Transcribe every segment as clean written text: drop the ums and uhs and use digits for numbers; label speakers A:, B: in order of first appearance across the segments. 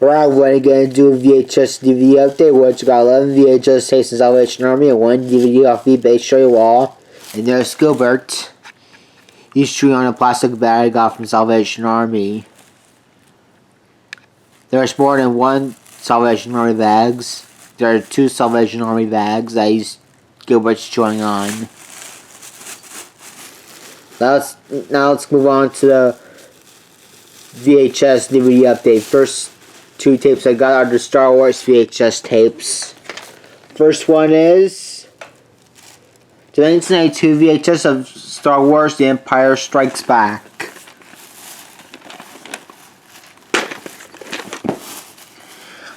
A: Alright, we're going to do a VHS DVD update, which got 11 VHS tapes in Salvation Army and 1 DVD off eBay. Show you all. And there's Gilbert. He's chewing on a plastic bag got from Salvation Army. There's more than 1 Salvation Army bags. There are 2 Salvation Army bags that Gilbert's chewing on. Now let's move on to the VHS DVD update. First 2 tapes I got are the Star Wars VHS tapes. First one is the 1992 VHS of Star Wars The Empire Strikes Back.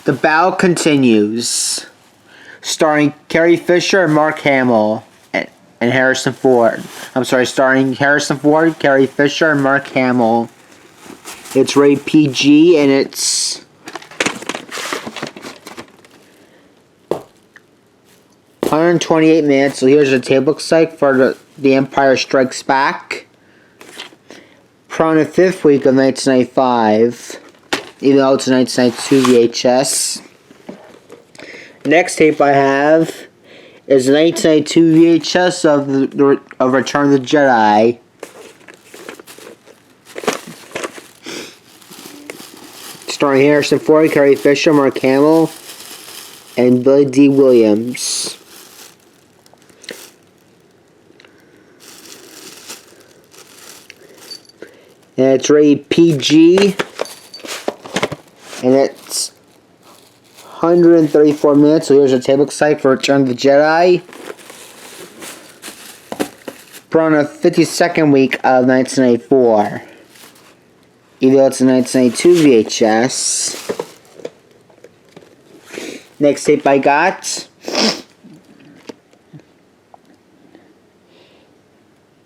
A: The Battle Continues, starring Carrie Fisher and Mark Hamill and Harrison Ford. Starring Harrison Ford, Carrie Fisher, and Mark Hamill. It's rated PG and it's 128 minutes. So here's the tape looks like for the Empire Strikes Back. From the 5th week of 1995. Even though it's a 1992 VHS. Next tape I have is the 1992 VHS of Return of the Jedi. Starring Harrison Ford, Carrie Fisher, Mark Hamill, and Billy D. Williams. And it's rated PG. And it's 134 minutes. So here's a tape looks like for Return of the Jedi. We're on the 52nd week of 1994. Even though it's a 1992 VHS. Next tape I got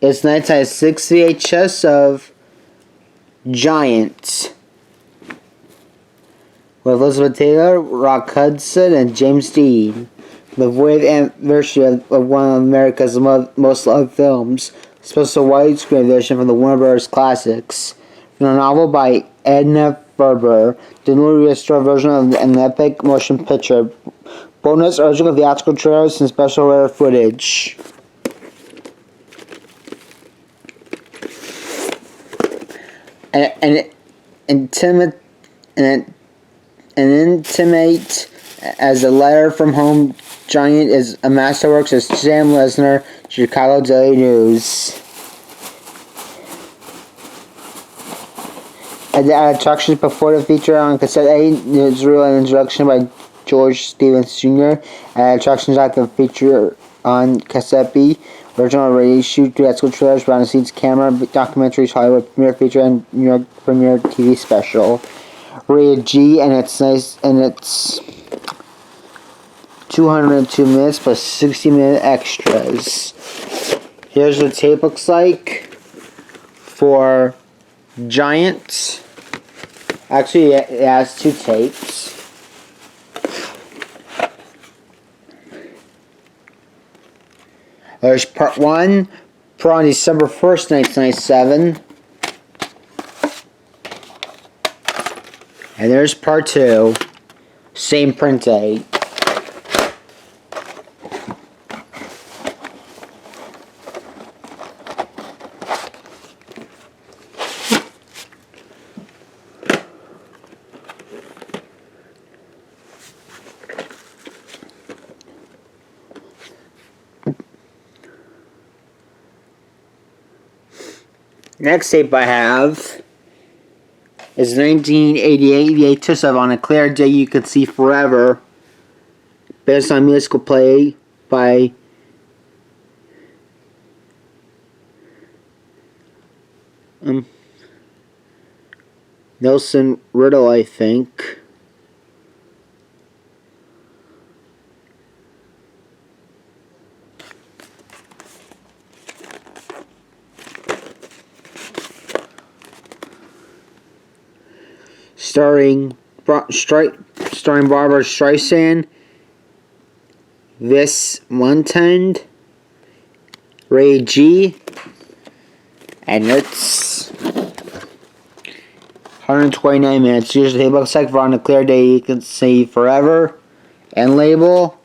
A: is 1996 VHS of Giant. With Elizabeth Taylor, Rock Hudson, and James Dean. The void anniversary of one of America's most loved films. Special widescreen edition from the Warner Bros. Classics. From a novel by Edna Ferber. The newly restored version of an epic motion picture. Bonus original theatrical trailers and special rare footage. And intimate as a letter from home. Giant is a masterwork as Sam Lesnar, Chicago Daily News. And the attractions before the feature on cassette 8, Israel and introduction by George Stevens Jr. And attractions after the feature on cassette B, original reissue, theatrical trailers, behind the scenes camera, documentaries, Hollywood premiere feature, and New York premiere TV special. Rated G, and it's nice, and it's 202 minutes plus 60-minute extras. Here's what the tape looks like for Giant. Actually, it has 2 tapes. There's part 1, on December 1st, 1997. And there's part 2, same print date. Next tape I have is 1988 VHS of On a Clear Day You Could See Forever, based on a musical play by Nelson Riddle, I think. Starring Barbara Streisand, Vis Montand, Ray G, and it's 129 minutes. Here's the tape looks like for on a clear day you can see forever. End label.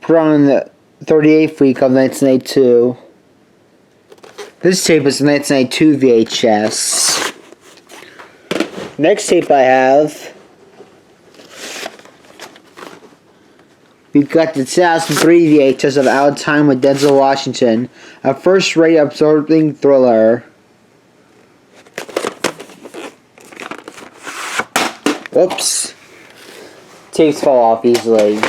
A: Put on the 38th week of 1982. This tape is 1982 VHS. Next tape I have, we've got the 2003 VHS of Out of Time with Denzel Washington, a first-rate absorbing thriller. Whoops. Tapes fall off easily.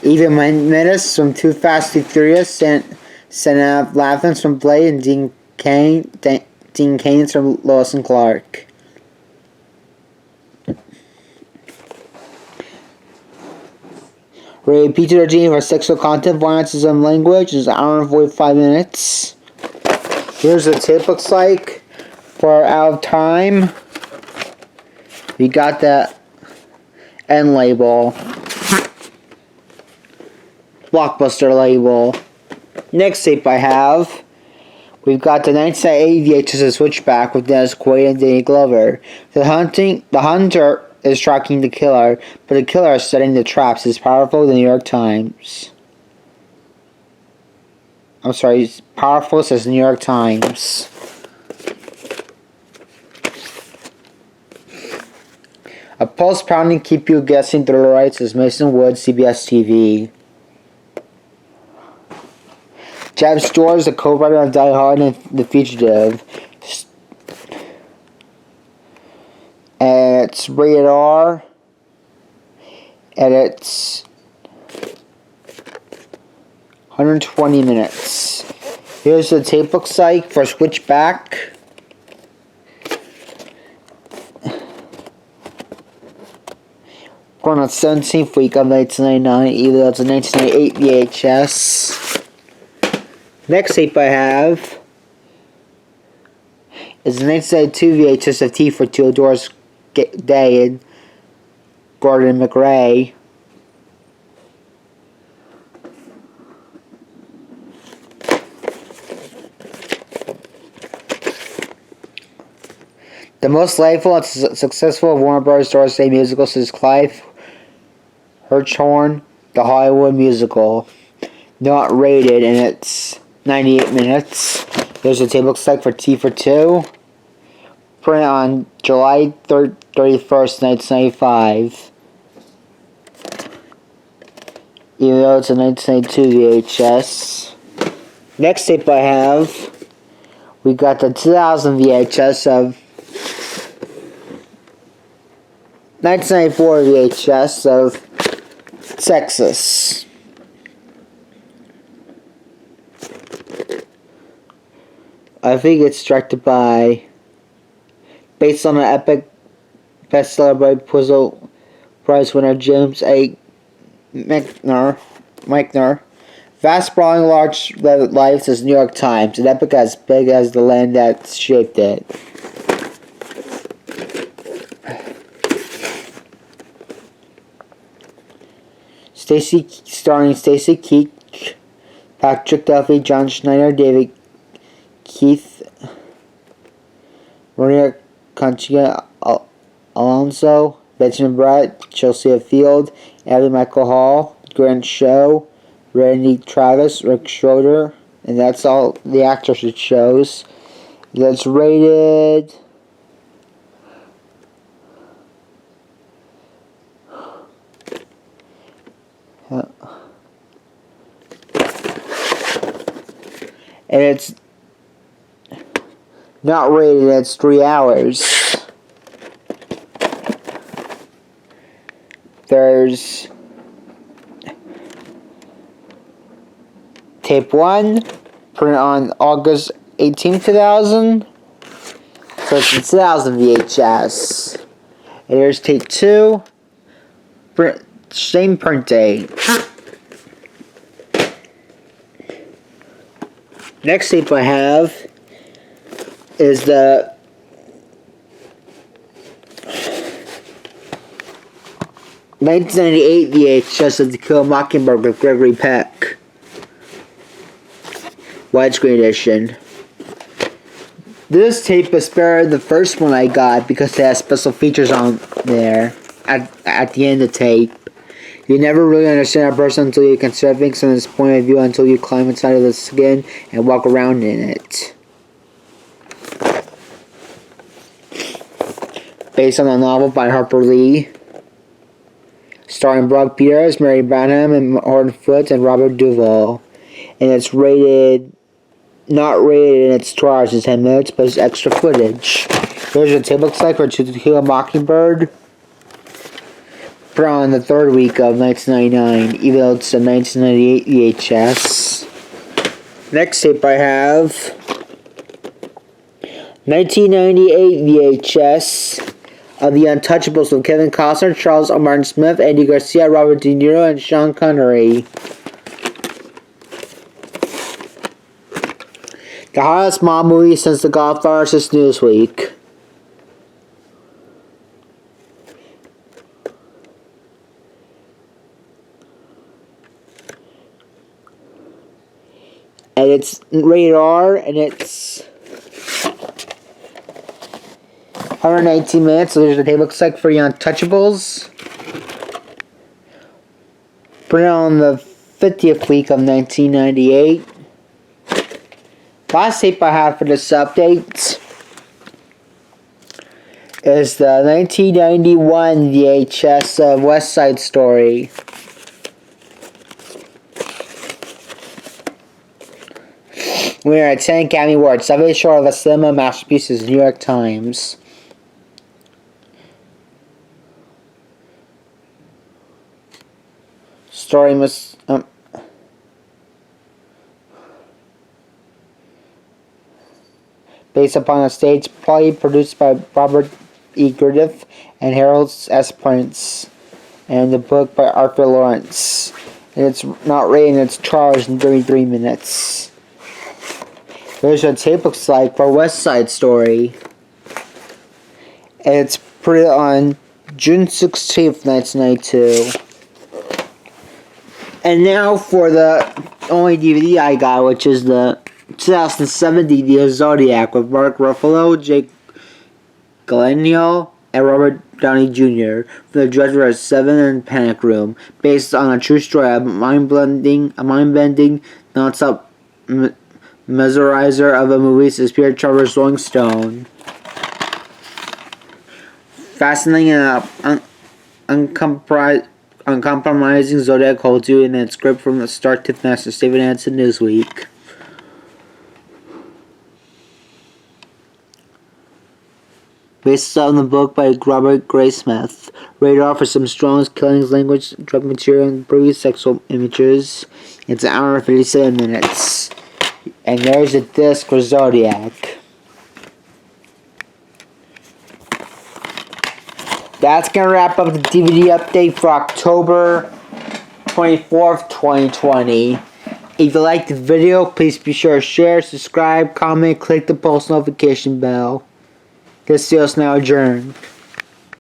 A: Even Menace from Too Fast, Too Furious sent out Laughlins from Blade and Dean Cain's from Lois and Clark. Rated PG-13 for sexual content, violence, and language is an hour and 45 minutes. Here's what the tape looks like for Out of Time. We got the end label. Blockbuster label. Next tape I have, we've got the 1998 VHS of Switchback with Dennis Quaid and Danny Glover. The hunter is tracking the killer, but the killer is setting the traps. It's powerful. The New York Times. I'm sorry, it's powerful, says New York Times. A pulse pounding, keep you guessing thriller writes, says Mason Wood, CBS TV. Jeb Stewart is a co-writer on Die Hard and The Fugitive. And it's rated R. And it's 120 minutes. Here's what the tape looks like for Switchback. We're on the 17th week of 1999, even though it's a 1998 VHS. Next tape I have is the 1992 VHS of Tea for Two Doors Day and Gordon McRae. The most delightful and successful of Warner Bros. Doors Day musicals is Clive Hirschhorn, The Hollywood Musical. Not rated, and it's 98 minutes. Here's what the tape looks like for Tea for Two. Printed on July 31st, 1995. Even though it's a 1992 VHS. Next tape I have, we got the 2000 VHS of 1994 VHS of Texas. I think it's directed by, based on an epic bestseller by Pulitzer Prize winner James A. Mechner. Vast, sprawling, large life, says New York Times. An epic as big as the land that shaped it. Starring Stacy Keach, Patrick Duffy, John Schneider, David Keith, Maria Conchita Alonso, Benjamin Bratt, Chelsea Field, Abby Michael Hall, Grant Show, Randy Travis, Rick Schroeder, and that's all the actors it shows. That's rated and it's not rated, it's 3 hours. There's tape 1, printed on August 18, 2000. So it's a 2000 VHS. And here's tape 2, same print date. Next tape I have is the '98 VHS of To Kill a Mockingbird with Gregory Peck. widescreen edition. This tape is better than the first one I got because it has special features on there at the end of the tape. You never really understand a person until you consider things from this point of view, until you climb inside of the skin and walk around in it. Based on a novel by Harper Lee. Starring Brock Peters, Mary Branham, and Horton Foote, and Robert Duvall. And it's not rated in its 2 hours and 10 minutes, but it's extra footage. Here's what the tape looks like for To Kill a Mockingbird. Put on the 3rd week of 1999, even though it's a 1998 VHS. Next tape I have 1998 VHS of The Untouchables with Kevin Costner, Charles R. Martin Smith, Andy Garcia, Robert De Niro, and Sean Connery. The hottest mob movie since The Godfather since Newsweek. And it's rated R, and it's 119 minutes, so there's what it looks like for The Untouchables. Put it on the 50th week of 1998. Last tape I have for this update is the 1991 VHS of West Side Story. Winner at 10 Academy Awards, 7 short of a cinema masterpieces, New York Times. Story must based upon a stage play produced by Robert E. Griffith and Harold S. Prince, and the book by Arthur Lawrence. And it's not rated in its 2 hours and 33 minutes. Here's what the tape looks like for West Side Story. And it's put on June 16th, 1992. And now for the only DVD I got, which is the 2007 DVD Zodiac with Mark Ruffalo, Jake Gyllenhaal, and Robert Downey Jr. from the director of Seven and Panic Room, based on a true story of mind-bending, non-stop mesmerizer of a movie, Spirit Trevor's Rolling Stone. Fascinating and uncompromising, Zodiac holds you in its grip from the start to finish. Stephen Hansen, Newsweek. Based on the book by Robert Graysmith. Rated R for some strong killings, language, drug material, and previous sexual images. It's an hour and 57 minutes. And there's a disc for Zodiac. That's going to wrap up the DVD update for October 24th, 2020. If you liked the video, please be sure to share, subscribe, comment, click the post notification bell. This video is now adjourned.